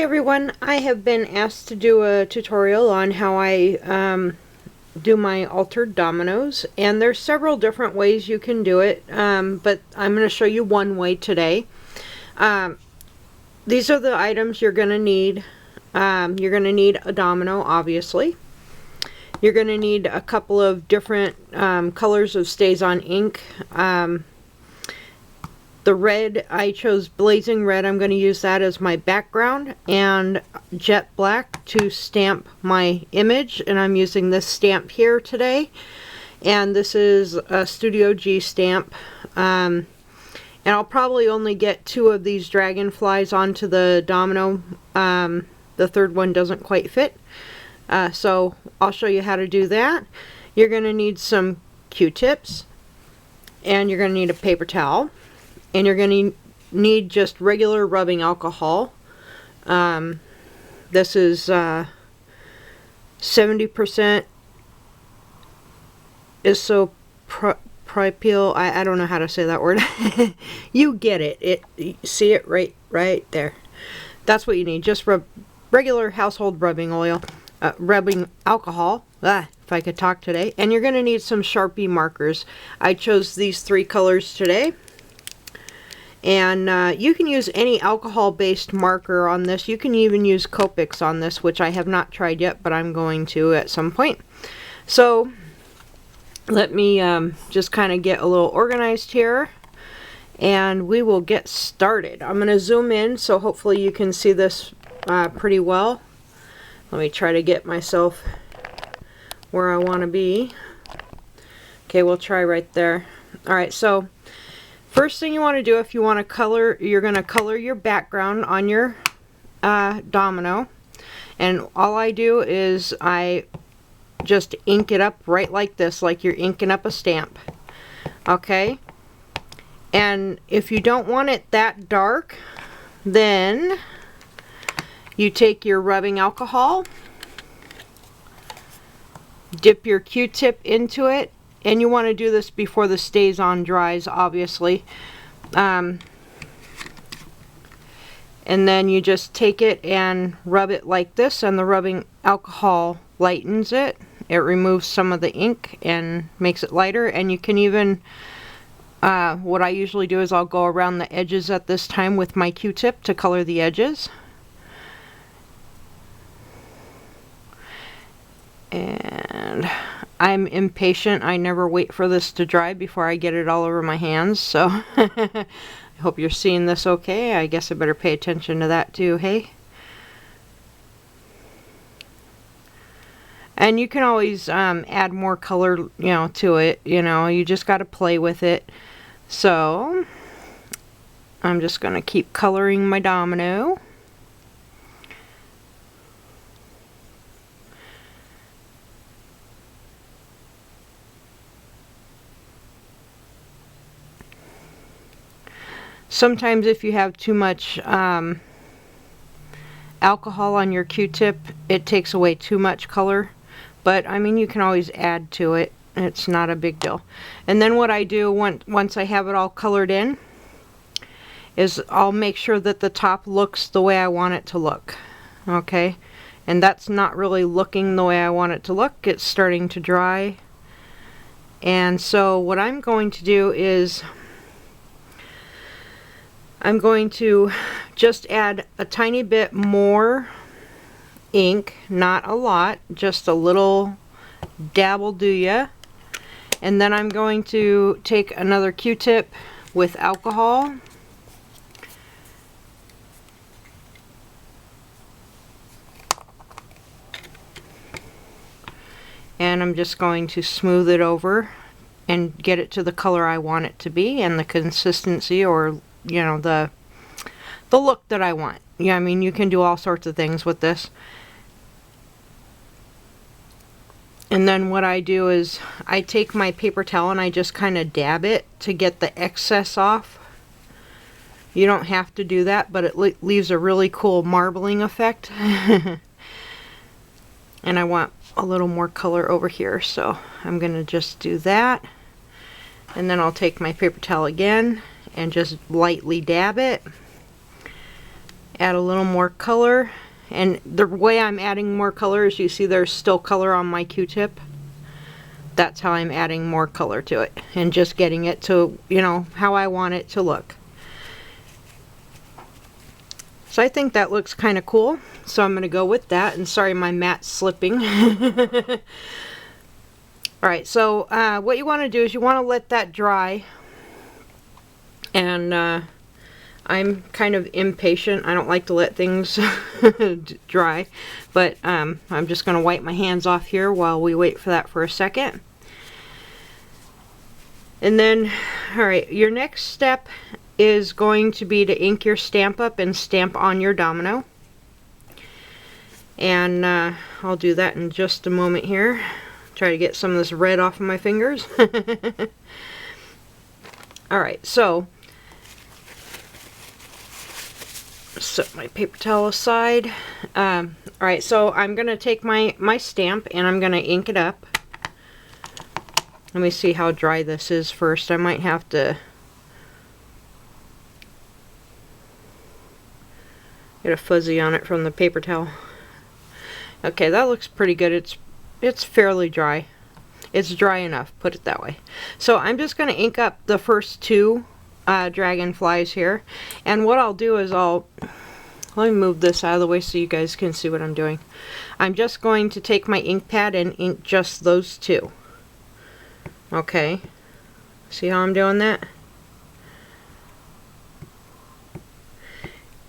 Hi everyone, I have been asked to do a tutorial on how I do my altered dominoes, and there's several different ways you can do it, but I'm going to show you one way today. These are the items you're going to need. You're going to need a domino, obviously. You're going to need a couple of different colors of Stays-On ink. The red, I chose Blazing Red. I'm going to use that as my background, and Jet Black to stamp my image, and I'm using this stamp here today, and this is a Studio G stamp, and I'll probably only get 2 of these dragonflies onto the domino. The third one doesn't quite fit, so I'll show you how to do that. You're going to need some Q-tips, and you're going to need a paper towel. And you're going to need just regular rubbing alcohol. This is 70% isopropyl. I don't know how to say that word. You get it. You see it right there. That's what you need. Just regular household rubbing oil, rubbing alcohol. If I could talk today. And you're going to need some Sharpie markers. I chose these 3 colors today. And you can use any alcohol-based marker on this. You can even use Copics on this, which I have not tried yet, but I'm going to at some point. So let me just kind of get a little organized here, and we will get started. I'm going to zoom in, so hopefully you can see this pretty well. Let me try to get myself where I want to be. Okay, we'll try right there. Alright, so first thing you want to do, if you want to color, you're going to color your background on your domino. And all I do is I just ink it up right like this, like you're inking up a stamp. Okay? And if you don't want it that dark, then you take your rubbing alcohol, dip your Q-tip into it, and you want to do this before the Stays-On dries, obviously. And then you just take it and rub it like this, and the rubbing alcohol lightens it. It removes some of the ink and makes it lighter. And you can even, what I usually do is I'll go around the edges at this time with my Q-tip to color the edges. And I'm impatient. I never wait for this to dry before I get it all over my hands, so I hope you're seeing this okay. I guess I better pay attention to that too, hey? And you can always add more color, to it, you just got to play with it. So I'm just going to keep coloring my domino. Sometimes if you have too much alcohol on your Q-tip, it takes away too much color. But, I mean, you can always add to it. It's not a big deal. And then what I do once I have it all colored in is I'll make sure that the top looks the way I want it to look. Okay? And that's not really looking the way I want it to look. It's starting to dry. And so what I'm going to do is I'm going to just add a tiny bit more ink, not a lot, just a little dabble do ya. And then I'm going to take another Q-tip with alcohol. And I'm just going to smooth it over and get it to the color I want it to be and the consistency, or the look that I want. Yeah, I mean, you can do all sorts of things with this. And then what I do is I take my paper towel and I just kind of dab it to get the excess off. You don't have to do that, but it leaves a really cool marbling effect. And I want a little more color over here, so I'm going to just do that. And then I'll take my paper towel again and just lightly dab it. add a little more color. And the way I'm adding more color is, you see there's still color on my Q-tip. That's how I'm adding more color to it, and just getting it to, you know, how I want it to look. So I think that looks kind of cool. So I'm going to go with that. And sorry, my mat's slipping. Alright, so what you want to do is you want to let that dry. And I'm kind of impatient. I don't like to let things dry. But I'm just going to wipe my hands off here while we wait for that for a second. And then, alright, your next step is going to be to ink your stamp up and stamp on your domino. And I'll do that in just a moment here. Try to get some of this red off of my fingers. Alright, so set my paper towel aside. Alright, so I'm going to take my stamp and I'm going to ink it up. Let me see how dry this is first. I might have to get a fuzzy on it from the paper towel. Okay, that looks pretty good. It's fairly dry. It's dry enough, put it that way. So I'm just going to ink up the first two dragonflies here. And what I'll do is let me move this out of the way so you guys can see what I'm doing. I'm just going to take my ink pad and ink just those two. Okay. See how I'm doing that?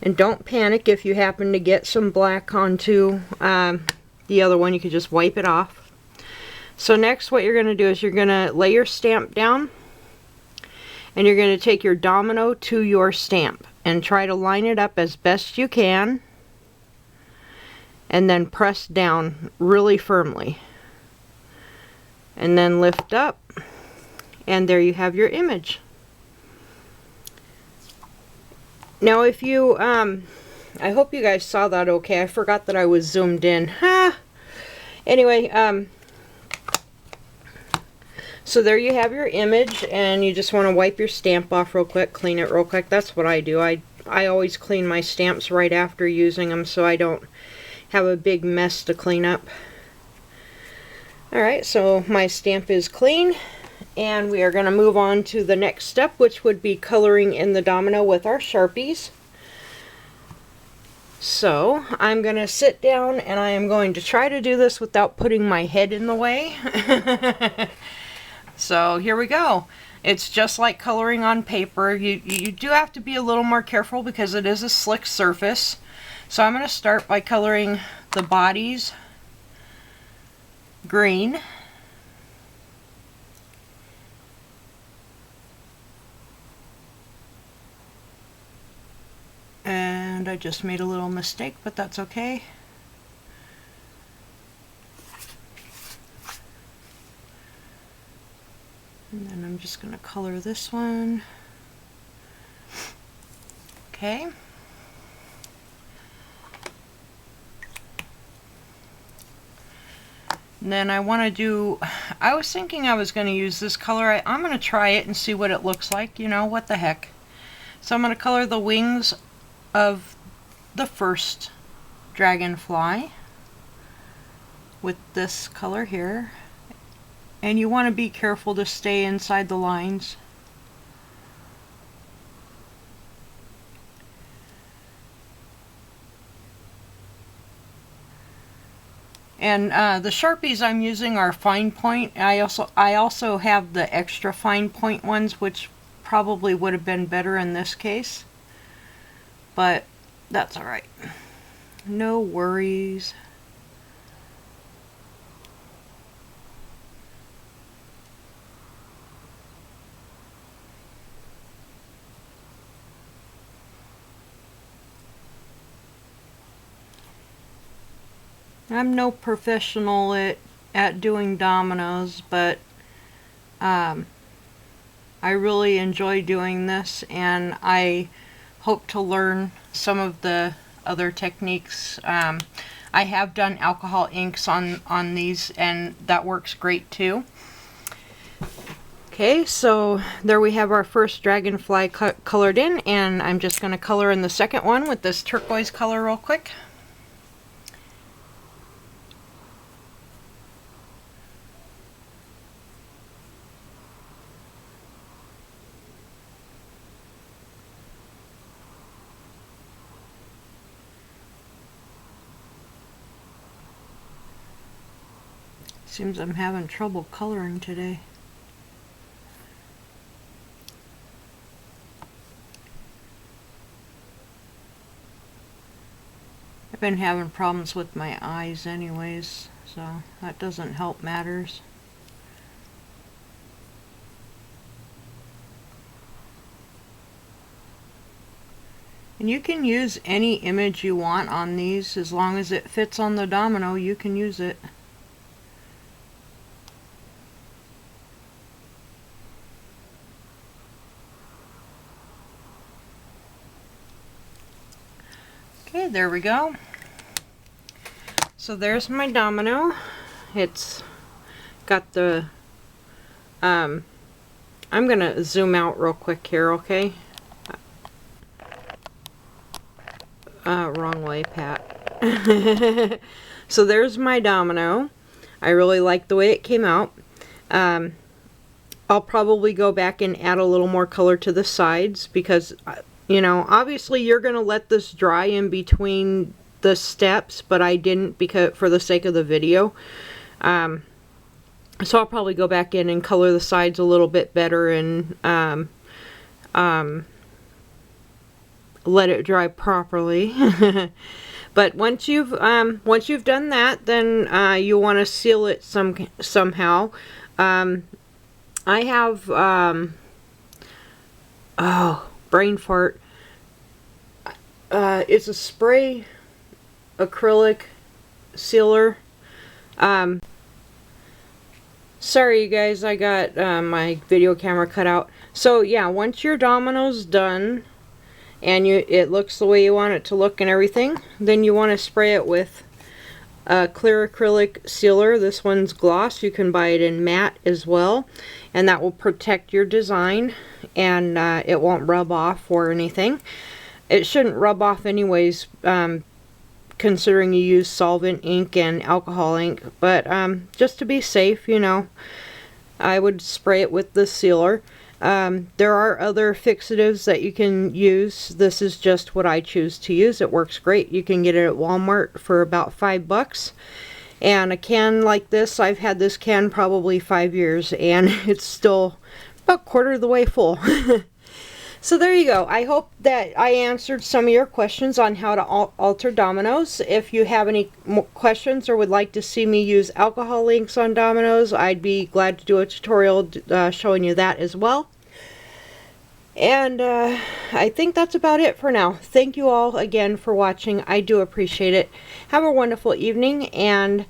And don't panic if you happen to get some black onto the other one. You could just wipe it off. So next what you're going to do is you're going to lay your stamp down. And you're going to take your domino to your stamp. And try to line it up as best you can. And then press down really firmly. And then lift up. And there you have your image. Now if you, I hope you guys saw that okay. I forgot that I was zoomed in. Anyway, so there you have your image, and you just want to wipe your stamp off real quick, clean it real quick. That's what I do. I always clean my stamps right after using them so I don't have a big mess to clean up. Alright, so my stamp is clean. And we are going to move on to the next step, which would be coloring in the domino with our Sharpies. So I'm going to sit down and I am going to try to do this without putting my head in the way. So here we go. It's just like coloring on paper. You do have to be a little more careful because it is a slick surface. So I'm going to start by coloring the bodies green. And I just made a little mistake, but that's okay. And then I'm just going to color this one. Okay. And then I want to do, I was thinking I was going to use this color. I'm going to try it and see what it looks like. You know, what the heck. So I'm going to color the wings of the first dragonfly with this color here, and you want to be careful to stay inside the lines. And the Sharpies I'm using are fine point. I also have the extra fine point ones, which probably would have been better in this case. But that's alright. No worries. I'm no professional at doing dominoes, but I really enjoy doing this, and I hope to learn some of the other techniques. I have done alcohol inks on these, and that works great too. Okay, so there we have our first dragonfly colored in, and I'm just going to color in the second one with this turquoise color real quick. Seems I'm having trouble coloring today. I've been having problems with my eyes anyways, so that doesn't help matters. And you can use any image you want on these, as long as it fits on the domino, you can use it. Okay, there we go. So there's my domino. It's got the, I'm gonna zoom out real quick here, okay? Wrong way, Pat. So there's my domino. I really like the way it came out. I'll probably go back and add a little more color to the sides because, you know, obviously you're going to let this dry in between the steps, but I didn't because for the sake of the video. So I'll probably go back in and color the sides a little bit better and let it dry properly. But once you've done that, then you want to seal it somehow. I have oh, brain fart. It's a spray acrylic sealer. Sorry you guys, I got my video camera cut out. So yeah, once your domino's done and it looks the way you want it to look and everything, then you want to spray it with a clear acrylic sealer. This one's gloss. You can buy it in matte as well, and that will protect your design and it won't rub off or anything. It shouldn't rub off anyways, considering you use solvent ink and alcohol ink, but just to be safe, you know, I would spray it with the sealer. There are other fixatives that you can use. This is just what I choose to use. It works great. You can get it at Walmart for about $5. And a can like this, I've had this can probably 5 years and it's still about quarter of the way full. So there you go. I hope that I answered some of your questions on how to alter dominoes. If you have any more questions or would like to see me use alcohol inks on dominoes, I'd be glad to do a tutorial showing you that as well. And I think that's about it for now. Thank you all again for watching. I do appreciate it. Have a wonderful evening and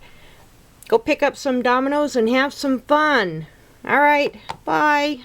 go pick up some dominoes and have some fun. Alright, bye.